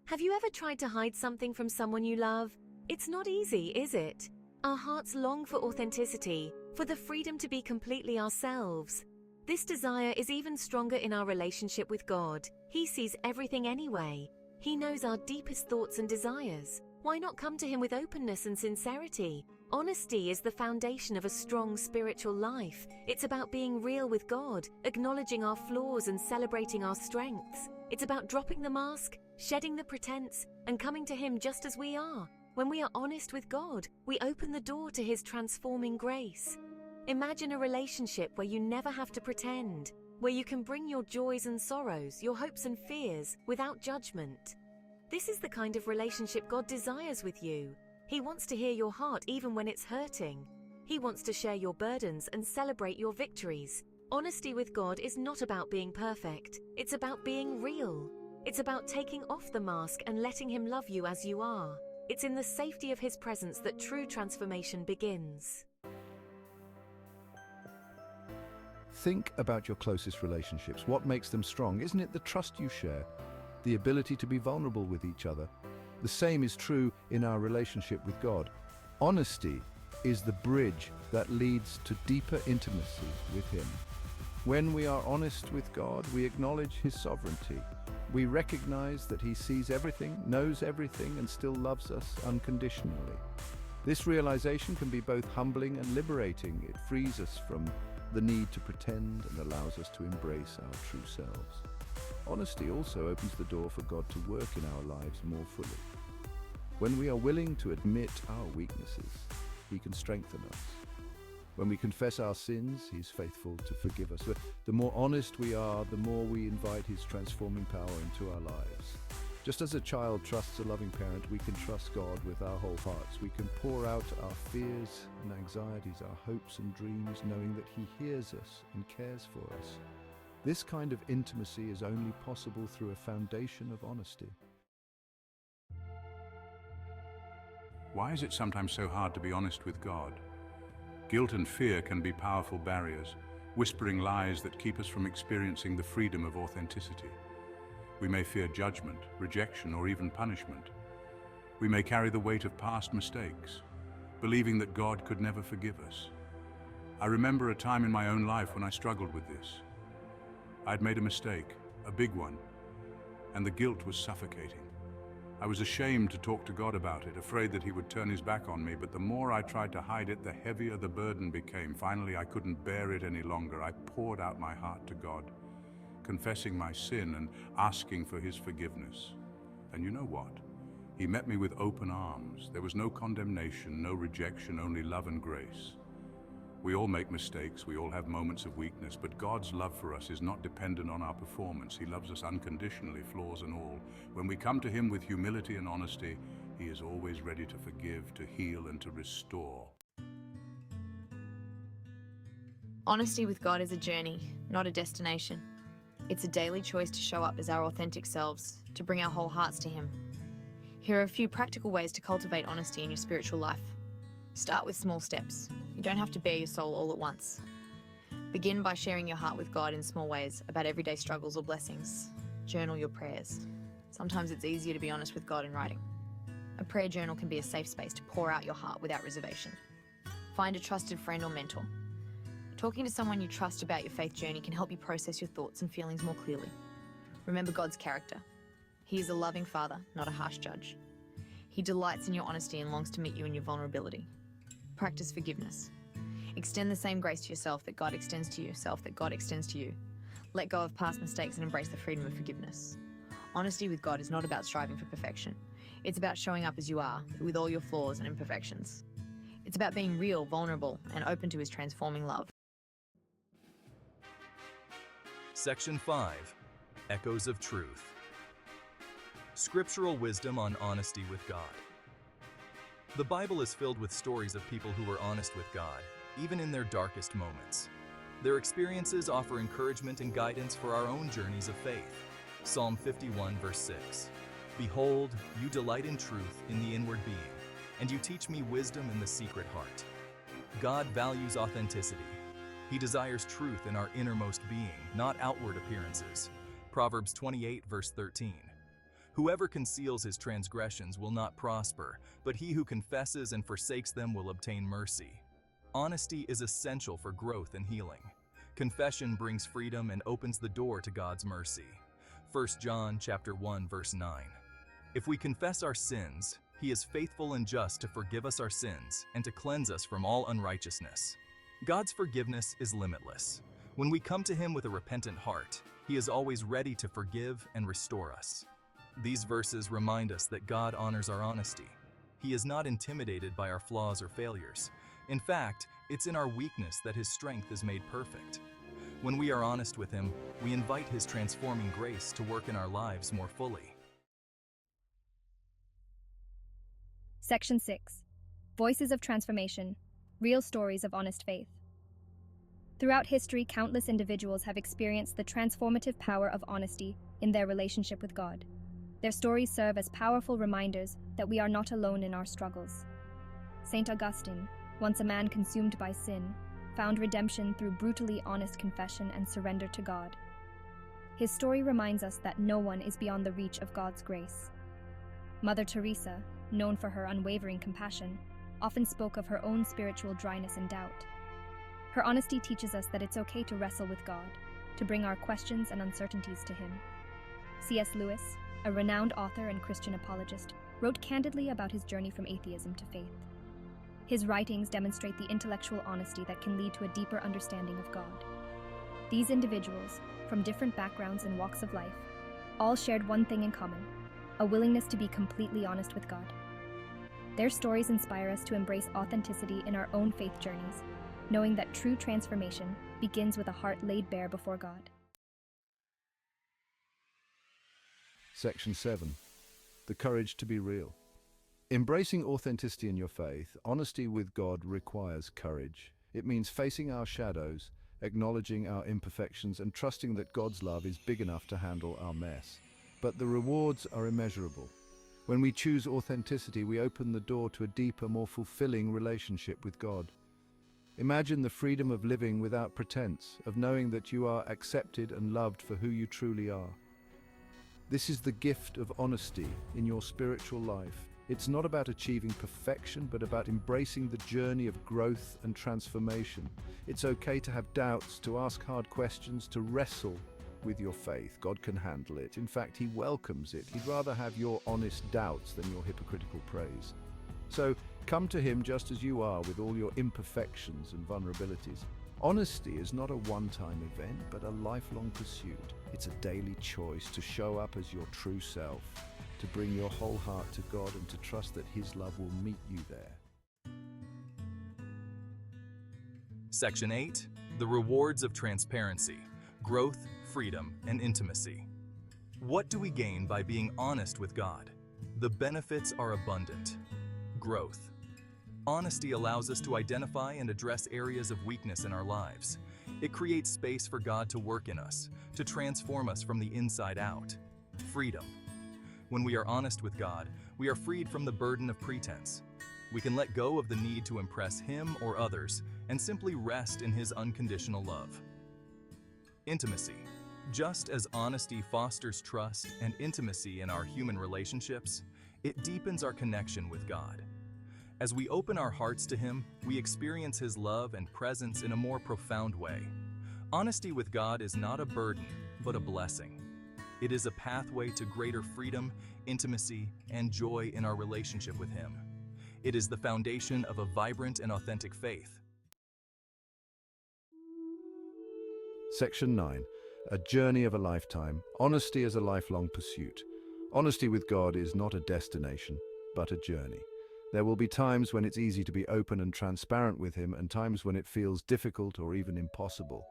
Have you ever tried to hide something from someone you love? It's not easy, is it? Our hearts long for authenticity, for the freedom to be completely ourselves. This desire is even stronger in our relationship with God. He sees everything anyway. He knows our deepest thoughts and desires. Why not come to Him with openness and sincerity? Honesty is the foundation of a strong spiritual life. It's about being real with God, acknowledging our flaws and celebrating our strengths. It's about dropping the mask, shedding the pretense, and coming to Him just as we are. When we are honest with God, we open the door to His transforming grace. Imagine a relationship where you never have to pretend, where you can bring your joys and sorrows, your hopes and fears, without judgment. This is the kind of relationship God desires with you. He wants to hear your heart even when it's hurting. He wants to share your burdens and celebrate your victories. Honesty with God is not about being perfect. It's about being real. It's about taking off the mask and letting Him love you as you are. It's in the safety of His presence that true transformation begins. Think about your closest relationships. What makes them strong? Isn't it the trust you share? The ability to be vulnerable with each other? The same is true in our relationship with God. Honesty is the bridge that leads to deeper intimacy with Him. When we are honest with God, we acknowledge His sovereignty. We recognize that He sees everything, knows everything, and still loves us unconditionally. This realization can be both humbling and liberating. It frees us from the need to pretend and allows us to embrace our true selves. Honesty also opens the door for God to work in our lives more fully. When we are willing to admit our weaknesses, He can strengthen us. When we confess our sins, He's faithful to forgive us. The more honest we are, the more we invite His transforming power into our lives. Just as a child trusts a loving parent, we can trust God with our whole hearts. We can pour out our fears and anxieties, our hopes and dreams, knowing that He hears us and cares for us. This kind of intimacy is only possible through a foundation of honesty. Why is it sometimes so hard to be honest with God? Guilt and fear can be powerful barriers, whispering lies that keep us from experiencing the freedom of authenticity. We may fear judgment, rejection, or even punishment. We may carry the weight of past mistakes, believing that God could never forgive us. I remember a time in my own life when I struggled with this. I'd made a mistake, a big one, and the guilt was suffocating. I was ashamed to talk to God about it, afraid that He would turn His back on me, but the more I tried to hide it, the heavier the burden became. Finally, I couldn't bear it any longer. I poured out my heart to God, confessing my sin and asking for His forgiveness. And you know what? He met me with open arms. There was no condemnation, no rejection, only love and grace. We all make mistakes, we all have moments of weakness, but God's love for us is not dependent on our performance. He loves us unconditionally, flaws and all. When we come to Him with humility and honesty, He is always ready to forgive, to heal, and to restore. Honesty with God is a journey, not a destination. It's a daily choice to show up as our authentic selves, to bring our whole hearts to Him. Here are a few practical ways to cultivate honesty in your spiritual life. Start with small steps. You don't have to bare your soul all at once. Begin by sharing your heart with God in small ways about everyday struggles or blessings. Journal your prayers. Sometimes it's easier to be honest with God in writing. A prayer journal can be a safe space to pour out your heart without reservation. Find a trusted friend or mentor. Talking to someone you trust about your faith journey can help you process your thoughts and feelings more clearly. Remember God's character. He is a loving Father, not a harsh judge. He delights in your honesty and longs to meet you in your vulnerability. Practice forgiveness. Extend the same grace to yourself that God extends to yourself, that God extends to you. Let go of past mistakes and embrace the freedom of forgiveness. Honesty with God is not about striving for perfection. It's about showing up as you are, with all your flaws and imperfections. It's about being real, vulnerable, and open to His transforming love. Section 5. Echoes of Truth. Scriptural wisdom on honesty with God. The Bible is filled with stories of people who were honest with God, even in their darkest moments. Their experiences offer encouragement and guidance for our own journeys of faith. Psalm 51, verse 6. Behold, you delight in truth in the inward being, and you teach me wisdom in the secret heart. God values authenticity. He desires truth in our innermost being, not outward appearances. Proverbs 28, verse 13. Whoever conceals his transgressions will not prosper, but he who confesses and forsakes them will obtain mercy. Honesty is essential for growth and healing. Confession brings freedom and opens the door to God's mercy. 1 John chapter 1 verse 9. If we confess our sins, he is faithful and just to forgive us our sins and to cleanse us from all unrighteousness. God's forgiveness is limitless. When we come to him with a repentant heart, he is always ready to forgive and restore us. These verses remind us that God honors our honesty. He is not intimidated by our flaws or failures. In fact, it's in our weakness that his strength is made perfect. When we are honest with him, we invite his transforming grace to work in our lives more fully. Section 6. Voices of Transformation. Real Stories of Honest Faith. Throughout history, countless individuals have experienced the transformative power of honesty in their relationship with God. Their stories serve as powerful reminders that we are not alone in our struggles. St. Augustine, once a man consumed by sin, found redemption through brutally honest confession and surrender to God. His story reminds us that no one is beyond the reach of God's grace. Mother Teresa, known for her unwavering compassion, often spoke of her own spiritual dryness and doubt. Her honesty teaches us that it's okay to wrestle with God, to bring our questions and uncertainties to him. C.S. Lewis, a renowned author and Christian apologist, wrote candidly about his journey from atheism to faith. His writings demonstrate the intellectual honesty that can lead to a deeper understanding of God. These individuals, from different backgrounds and walks of life, all shared one thing in common: a willingness to be completely honest with God. Their stories inspire us to embrace authenticity in our own faith journeys, knowing that true transformation begins with a heart laid bare before God. Section 7. The courage to be real. Embracing authenticity in your faith, honesty with God requires courage. It means facing our shadows, acknowledging our imperfections, and trusting that God's love is big enough to handle our mess. But the rewards are immeasurable. When we choose authenticity, we open the door to a deeper, more fulfilling relationship with God. Imagine the freedom of living without pretense, of knowing that you are accepted and loved for who you truly are. This is the gift of honesty in your spiritual life. It's not about achieving perfection, but about embracing the journey of growth and transformation. It's okay to have doubts, to ask hard questions, to wrestle with your faith. God can handle it. In fact, he welcomes it. He'd rather have your honest doubts than your hypocritical praise. So come to him just as you are, with all your imperfections and vulnerabilities. Honesty is not a one-time event, but a lifelong pursuit. It's a daily choice to show up as your true self, to bring your whole heart to God, and to trust that his love will meet you there. Section 8. The Rewards of Transparency. Growth, freedom, and intimacy. What do we gain by being honest with God? The benefits are abundant. Growth. Honesty allows us to identify and address areas of weakness in our lives. It creates space for God to work in us, to transform us from the inside out. Freedom. When we are honest with God, we are freed from the burden of pretense. We can let go of the need to impress him or others and simply rest in his unconditional love. Intimacy. Just as honesty fosters trust and intimacy in our human relationships, it deepens our connection with God. As we open our hearts to him, we experience his love and presence in a more profound way. Honesty with God is not a burden, but a blessing. It is a pathway to greater freedom, intimacy, and joy in our relationship with him. It is the foundation of a vibrant and authentic faith. Section 9. A journey of a lifetime. Honesty is a lifelong pursuit. Honesty with God is not a destination, but a journey. There will be times when it's easy to be open and transparent with him, and times when it feels difficult or even impossible.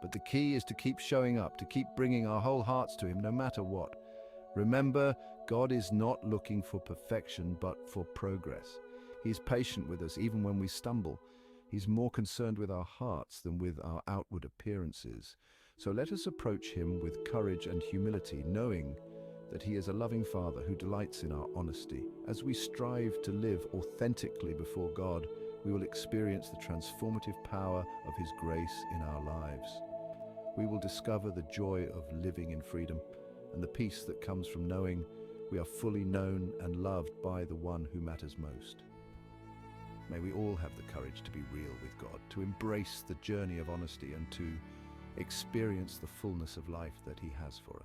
But the key is to keep showing up, to keep bringing our whole hearts to him no matter what. Remember, God is not looking for perfection, but for progress. He's patient with us even when we stumble. He's more concerned with our hearts than with our outward appearances. So let us approach him with courage and humility, knowing that he is a loving Father who delights in our honesty. As we strive to live authentically before God, we will experience the transformative power of his grace in our lives. We will discover the joy of living in freedom and the peace that comes from knowing we are fully known and loved by the one who matters most. May we all have the courage to be real with God, to embrace the journey of honesty and to experience the fullness of life that He has for us.